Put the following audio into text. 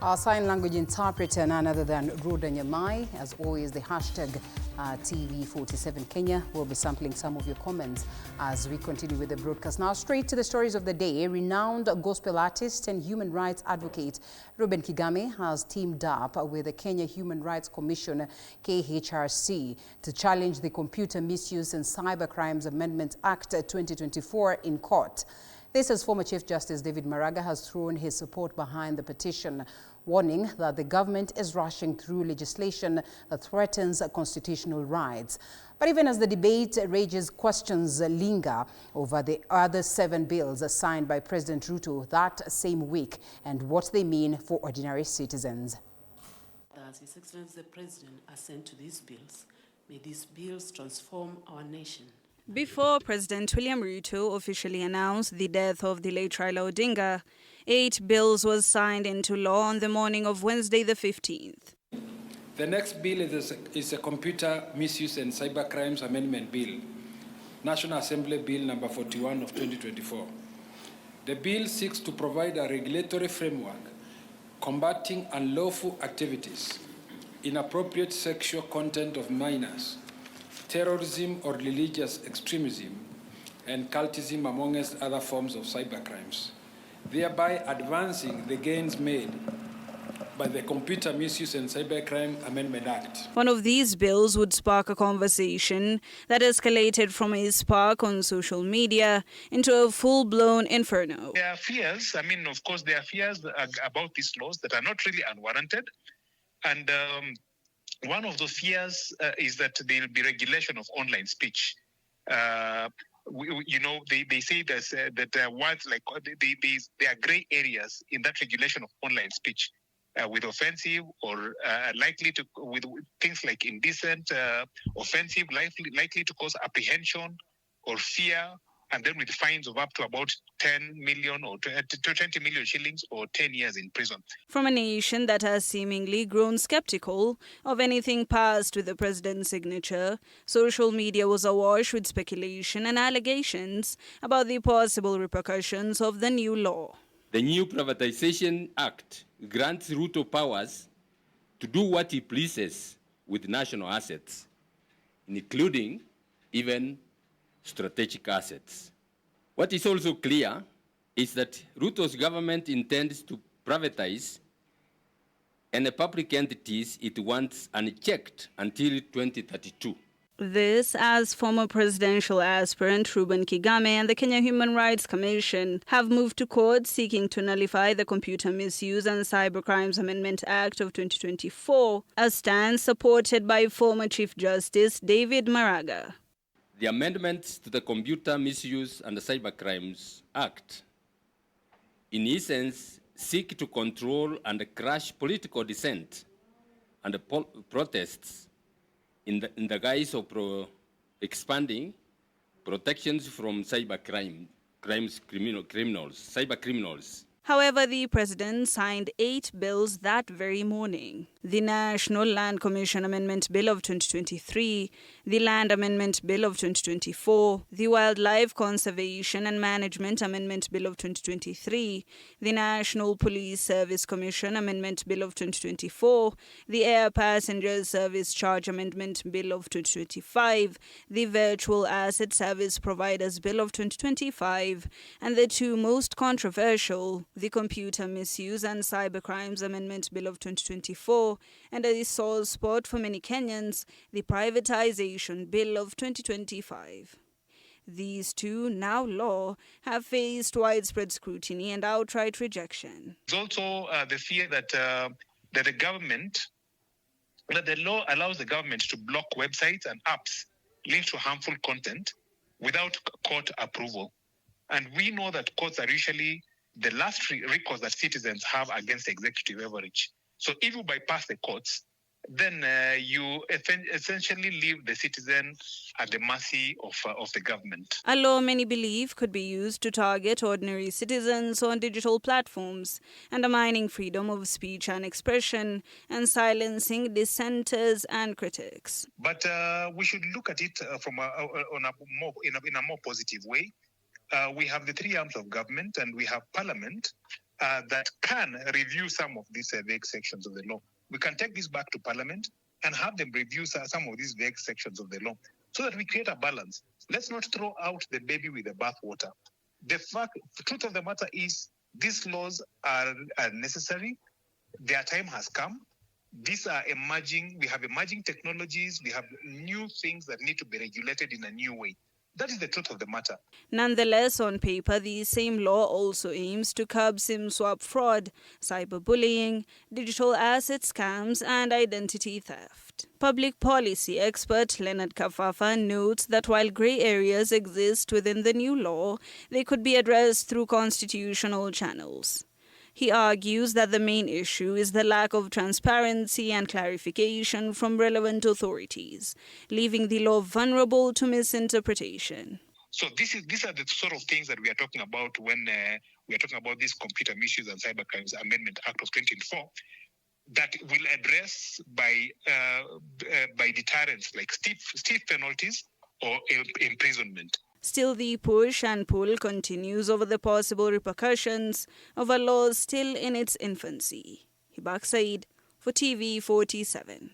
Our sign language interpreter, none other than Rhoda Nyamai. As always, the hashtag TV47Kenya will be sampling some of your comments as we continue with the broadcast. Now, straight to the stories of the day. Renowned gospel artist and human rights advocate Reuben Kigame has teamed up with the Kenya Human Rights Commission, KHRC, to challenge the Computer Misuse and Cybercrimes Amendment Act 2024 in court. This as former Chief Justice David Maraga has thrown his support behind the petition, warning that the government is rushing through legislation that threatens constitutional rights. But even as the debate rages, questions linger over the other 7 bills signed by President Ruto that same week and what they mean for ordinary citizens. As His Excellency the President assent to these bills, may these bills transform our nation. Before President William Ruto officially announced the death of the late Raila Odinga, 8 bills was signed into law on the morning of Wednesday the 15th. The next bill is a Computer Misuse and Cybercrimes Amendment Bill, National Assembly Bill number 41 of 2024. The bill seeks to provide a regulatory framework combating unlawful activities, inappropriate sexual content of minors, terrorism or religious extremism, and cultism, amongst other forms of cybercrimes, thereby advancing the gains made by the Computer Misuse and Cybercrime Amendment Act. One of these bills would spark a conversation that escalated from a spark on social media into a full-blown inferno. There are fears, of course, there are fears about these laws that are not really unwarranted. And one of those fears is that there will be regulation of online speech. They say that words like there are gray areas in that regulation of online speech, with offensive or likely to with things like indecent, offensive, likely to cause apprehension or fear, and then with fines of up to about 10 million or 20 million shillings or 10 years in prison. From a nation that has seemingly grown skeptical of anything passed with the president's signature, social media was awash with speculation and allegations about the possible repercussions of the new law. The new Privatization Act grants Ruto powers to do what he pleases with national assets, including even strategic assets. What is also clear is that Ruto's government intends to privatize and the public entities it wants unchecked until 2032. This as former presidential aspirant Reuben Kigame and the Kenya Human Rights Commission have moved to court seeking to nullify the Computer Misuse and Cybercrimes Amendment Act of 2024, a stance supported by former Chief Justice David Maraga. The amendments to the Computer Misuse and Cybercrimes Act, in essence, seek to control and crush political dissent and protests in the guise of expanding protections from cybercriminals. However, the president signed 8 bills that very morning. The National Land Commission Amendment Bill of 2023, the Land Amendment Bill of 2024, the Wildlife Conservation and Management Amendment Bill of 2023, the National Police Service Commission Amendment Bill of 2024, the Air Passenger Service Charge Amendment Bill of 2025, the Virtual Asset Service Providers Bill of 2025, and the 2 most controversial, the Computer Misuse and Cybercrimes Amendment Bill of 2024, and a sore spot for many Kenyans, the Privatization Bill of 2025. These 2, now law, have faced widespread scrutiny and outright rejection. There's also the fear that the law allows the government to block websites and apps linked to harmful content without court approval. And we know that courts are usually the last recourse that citizens have against executive leverage. So if you bypass the courts, then you essentially leave the citizen at the mercy of the government. A law many believe could be used to target ordinary citizens on digital platforms, undermining freedom of speech and expression and silencing dissenters and critics. But we should look at it in a more positive way. We have the 3 arms of government and we have Parliament that can review some of these vague sections of the law. We can take this back to Parliament and have them review some of these vague sections of the law so that we create a balance. Let's not throw out the baby with the bathwater. The truth of the matter is these laws are necessary. Their time has come. These are emerging. We have emerging technologies. We have new things that need to be regulated in a new way. That is the truth of the matter. Nonetheless, on paper, the same law also aims to curb SIM swap fraud, cyberbullying, digital asset scams, and identity theft. Public policy expert Leonard Kafafa notes that while grey areas exist within the new law, they could be addressed through constitutional channels. He argues that the main issue is the lack of transparency and clarification from relevant authorities, leaving the law vulnerable to misinterpretation. So these are the sort of things that we are talking about when we are talking about this Computer Misuse and Cybercrimes Amendment Act of 2024 that will address by deterrence, like stiff penalties or imprisonment. Still, the push and pull continues over the possible repercussions of a law still in its infancy. Hibak Said for TV 47.